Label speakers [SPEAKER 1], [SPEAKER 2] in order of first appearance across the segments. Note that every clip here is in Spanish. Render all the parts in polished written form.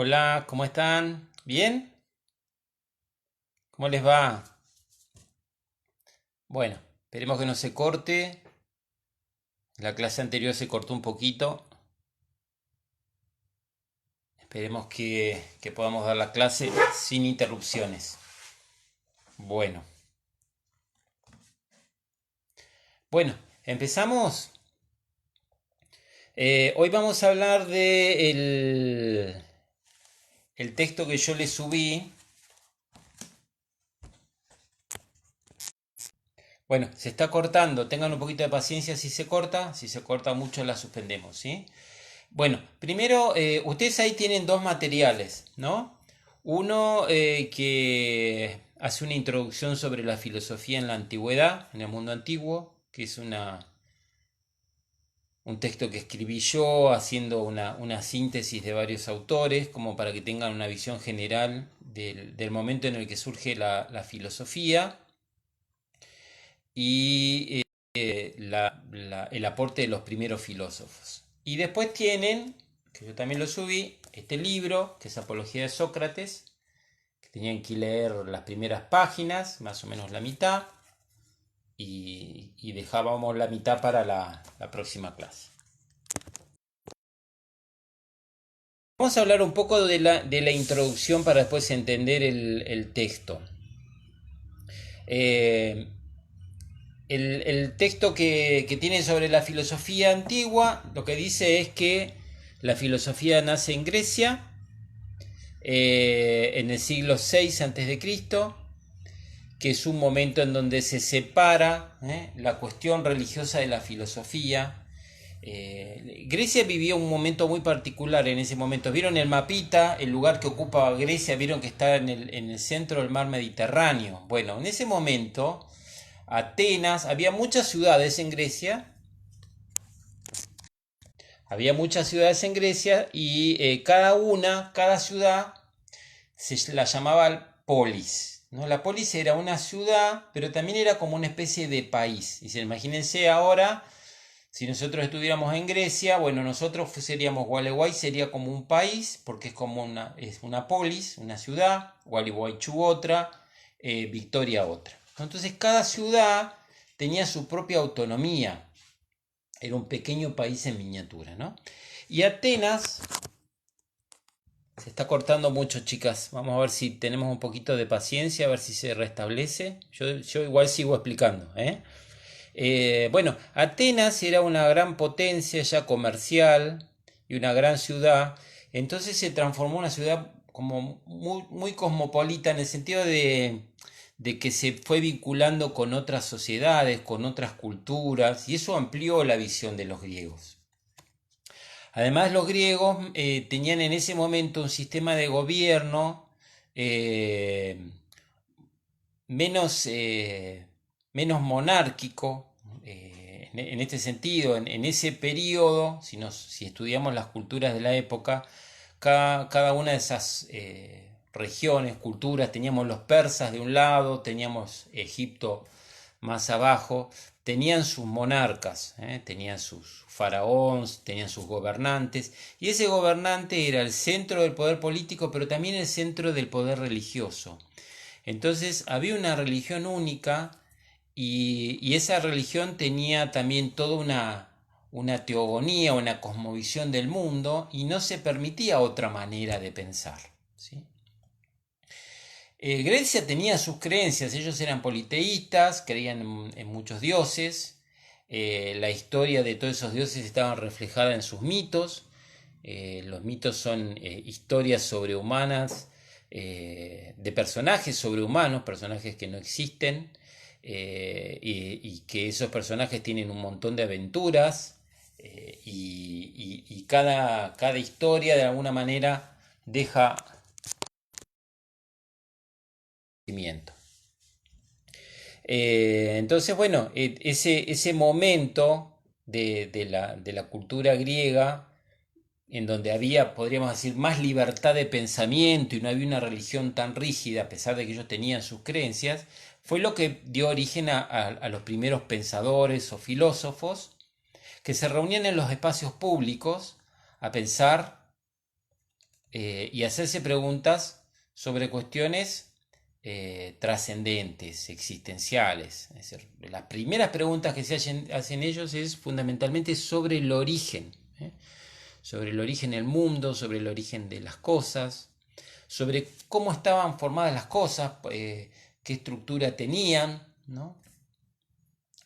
[SPEAKER 1] Hola, ¿cómo están? ¿Bien? ¿Cómo les va? Bueno, esperemos que no se corte. La clase anterior se cortó un poquito. Esperemos que podamos dar la clase sin interrupciones. Bueno, bueno, empezamos. Hoy vamos a hablar de el texto que yo les subí. Bueno, se está cortando. Tengan un poquito de paciencia si se corta. Si se corta mucho la suspendemos, ¿sí? Bueno, primero, ustedes ahí tienen dos materiales, ¿no? Uno que hace una introducción sobre la filosofía en la antigüedad, en el mundo antiguo, que es un texto que escribí yo haciendo una síntesis de varios autores, como para que tengan una visión general del momento en el que surge la filosofía y el aporte de los primeros filósofos. Y después tienen, que yo también lo subí, este libro, que es Apología de Sócrates, que tenían que leer las primeras páginas, más o menos la mitad, y dejábamos la mitad para la próxima clase. Vamos a hablar un poco de la introducción para después entender el texto. Eh, el texto que tiene sobre la filosofía antigua lo que dice es que la filosofía nace en Grecia en el siglo VI a.C., que es un momento en donde se separa la cuestión religiosa de la filosofía. Grecia vivía un momento muy particular en ese momento. ¿Vieron el mapita? El lugar que ocupa Grecia, vieron que está en el centro del mar Mediterráneo. Bueno, en ese momento Atenas, había muchas ciudades en Grecia y cada ciudad se la llamaba polis, ¿no? La polis era una ciudad, pero también era como una especie de país. Y imagínense ahora, si nosotros estuviéramos en Grecia, bueno, nosotros seríamos Gualeguay, sería como un país, porque es una polis, una ciudad, Gualeguaychú otra, Victoria otra. Entonces cada ciudad tenía su propia autonomía, era un pequeño país en miniatura, ¿no? Y Atenas, se está cortando mucho, chicas. Vamos a ver si tenemos un poquito de paciencia, a ver si se restablece. Yo igual sigo explicando, ¿eh? Bueno, Atenas era una gran potencia ya comercial y una gran ciudad. Entonces se transformó en una ciudad como muy, muy cosmopolita en el sentido de que se fue vinculando con otras sociedades, con otras culturas, y eso amplió la visión de los griegos. Además, los griegos tenían en ese momento un sistema de gobierno eh, menos, menos monárquico, en este sentido, en ese periodo, si estudiamos las culturas de la época, cada una de esas regiones, culturas, teníamos los persas de un lado, teníamos Egipto más abajo, tenían sus monarcas, tenían sus faraones, tenían sus gobernantes, y ese gobernante era el centro del poder político, pero también el centro del poder religioso. Entonces había una religión única y esa religión tenía también toda una teogonía, una cosmovisión del mundo y no se permitía otra manera de pensar, ¿sí? Grecia tenía sus creencias, ellos eran politeístas, creían en muchos dioses, la historia de todos esos dioses estaba reflejada en sus mitos, los mitos son historias sobrehumanas de personajes sobrehumanos, personajes que no existen, y que esos personajes tienen un montón de aventuras, y cada historia de alguna manera deja conocimiento. Entonces, bueno, ese momento de la cultura griega, en donde había, podríamos decir, más libertad de pensamiento y no había una religión tan rígida, a pesar de que ellos tenían sus creencias, fue lo que dio origen a los primeros pensadores o filósofos que se reunían en los espacios públicos a pensar y hacerse preguntas sobre cuestiones trascendentes, existenciales. Es decir, las primeras preguntas que hacen ellos es fundamentalmente sobre el origen, sobre el origen del mundo, sobre el origen de las cosas, sobre cómo estaban formadas las cosas, qué estructura tenían, ¿no?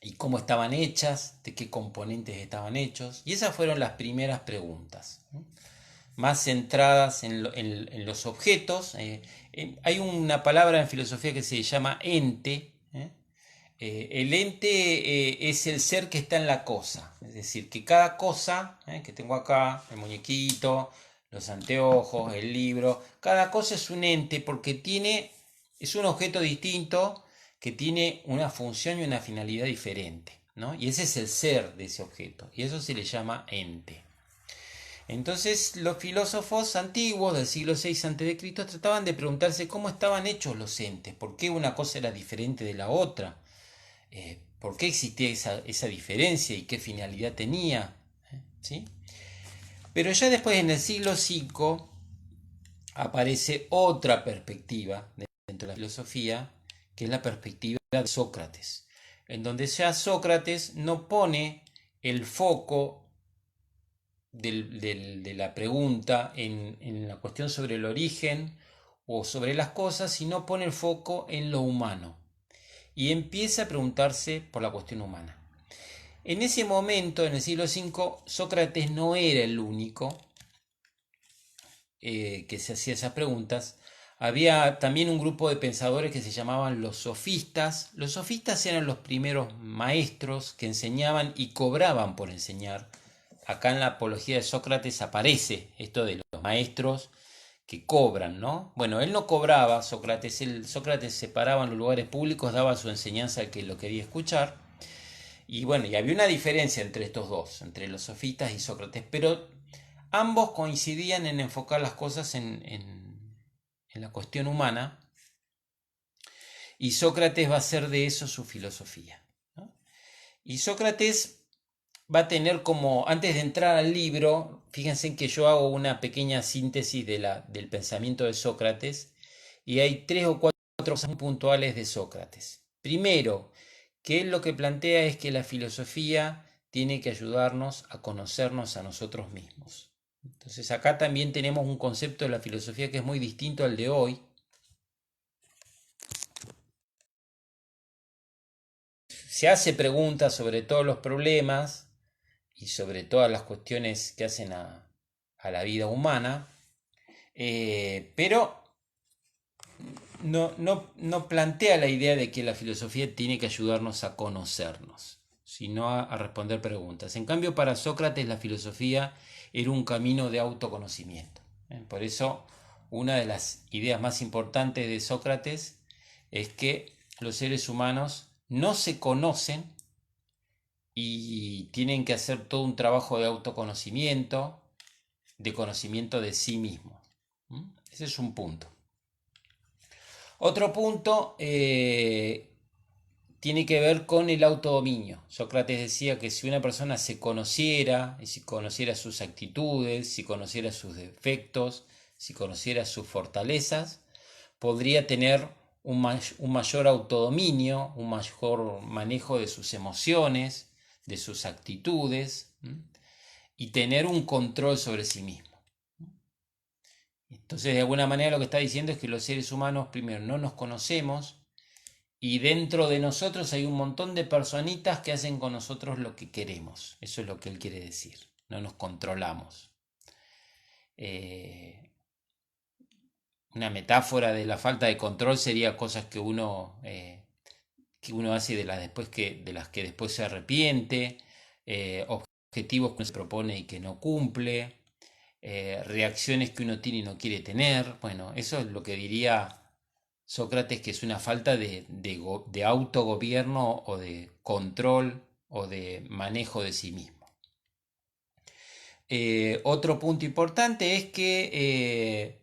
[SPEAKER 1] Y cómo estaban hechas, de qué componentes estaban hechos. Y esas fueron las primeras preguntas, ¿no? Más centradas en los objetos. Hay una palabra en filosofía que se llama ente. El ente es el ser que está en la cosa. Es decir, que cada cosa que tengo acá, el muñequito, los anteojos, el libro, cada cosa es un ente porque es un objeto distinto que tiene una función y una finalidad diferente, ¿no? Y ese es el ser de ese objeto. Y eso se le llama ente. Entonces los filósofos antiguos del siglo VI a.C. trataban de preguntarse cómo estaban hechos los entes, por qué una cosa era diferente de la otra, por qué existía esa diferencia y qué finalidad tenía, ¿sí? Pero ya después en el siglo V aparece otra perspectiva dentro de la filosofía, que es la perspectiva de Sócrates, en donde ya Sócrates no pone el foco de la pregunta en la cuestión sobre el origen o sobre las cosas, sino pone el foco en lo humano y empieza a preguntarse por la cuestión humana. En ese momento, en el siglo V, Sócrates no era el único que se hacía esas preguntas. Había también un grupo de pensadores que se llamaban los sofistas. Los sofistas eran los primeros maestros que enseñaban y cobraban por enseñar. Acá en la apología de Sócrates aparece esto de los maestros que cobran, ¿no? Bueno, él no cobraba, Sócrates se paraba en los lugares públicos, daba su enseñanza al que lo quería escuchar. Y bueno, y había una diferencia entre estos dos, entre los sofistas y Sócrates, pero ambos coincidían en enfocar las cosas en la cuestión humana, y Sócrates va a hacer de eso su filosofía, ¿no? Y Sócrates va a tener como, antes de entrar al libro, fíjense que yo hago una pequeña síntesis del pensamiento de Sócrates, y hay 3 o 4 cosas muy puntuales de Sócrates. Primero, que él lo que plantea es que la filosofía tiene que ayudarnos a conocernos a nosotros mismos. Entonces acá también tenemos un concepto de la filosofía que es muy distinto al de hoy. Se hace preguntas sobre todos los problemas y sobre todas las cuestiones que hacen a la vida humana, pero no plantea la idea de que la filosofía tiene que ayudarnos a conocernos, sino a responder preguntas. En cambio, para Sócrates la filosofía era un camino de autoconocimiento. Por eso, una de las ideas más importantes de Sócrates es que los seres humanos no se conocen y tienen que hacer todo un trabajo de autoconocimiento, de conocimiento de sí mismos. Ese es un punto. Otro punto tiene que ver con el autodominio. Sócrates decía que si una persona se conociera, y si conociera sus actitudes, si conociera sus defectos, si conociera sus fortalezas, podría tener un mayor autodominio, un mayor manejo de sus emociones, de sus actitudes, y tener un control sobre sí mismo. Entonces, de alguna manera lo que está diciendo es que los seres humanos, primero, no nos conocemos, y dentro de nosotros hay un montón de personitas que hacen con nosotros lo que queremos. Eso es lo que él quiere decir. No nos controlamos. Una metáfora de la falta de control sería cosas que uno hace de las que después se arrepiente, objetivos que uno se propone y que no cumple, reacciones que uno tiene y no quiere tener. Bueno, eso es lo que diría Sócrates, que es una falta de autogobierno o de control o de manejo de sí mismo. Otro punto importante es que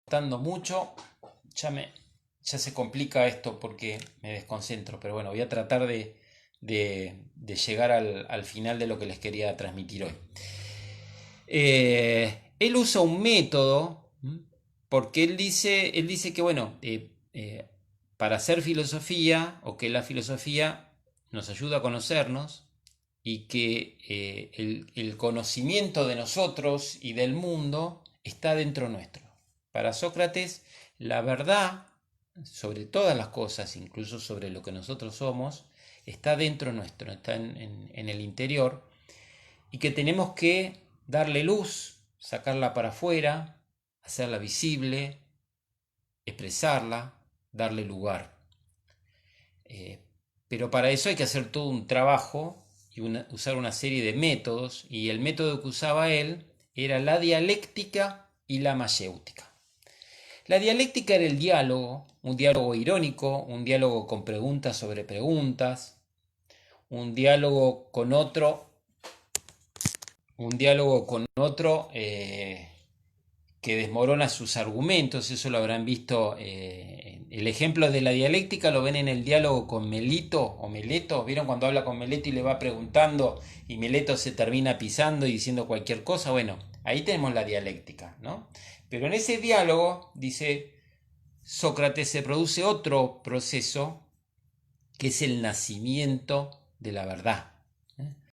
[SPEAKER 1] costando mucho, ya se complica esto porque me desconcentro, pero bueno, voy a tratar de de llegar al final de lo que les quería transmitir hoy. Él usa un método, porque él dice que, bueno, para hacer filosofía, o que la filosofía nos ayuda a conocernos, y que el conocimiento de nosotros y del mundo está dentro nuestro. Para Sócrates, la verdad sobre todas las cosas, incluso sobre lo que nosotros somos, está dentro nuestro, está en el interior, y que tenemos que darle luz, sacarla para afuera, hacerla visible, expresarla, darle lugar. Pero para eso hay que hacer todo un trabajo y usar una serie de métodos, y el método que usaba él era la dialéctica y la mayéutica. La dialéctica era el diálogo, un diálogo irónico, un diálogo con preguntas sobre preguntas, un diálogo con otro, que desmorona sus argumentos. Eso lo habrán visto. El ejemplo de la dialéctica lo ven en el diálogo con Melito o Meleto. ¿Vieron cuando habla con Meleto y le va preguntando y Meleto se termina pisando y diciendo cualquier cosa? Bueno, ahí tenemos la dialéctica, ¿no? Pero en ese diálogo, dice Sócrates, se produce otro proceso, que es el nacimiento de la verdad.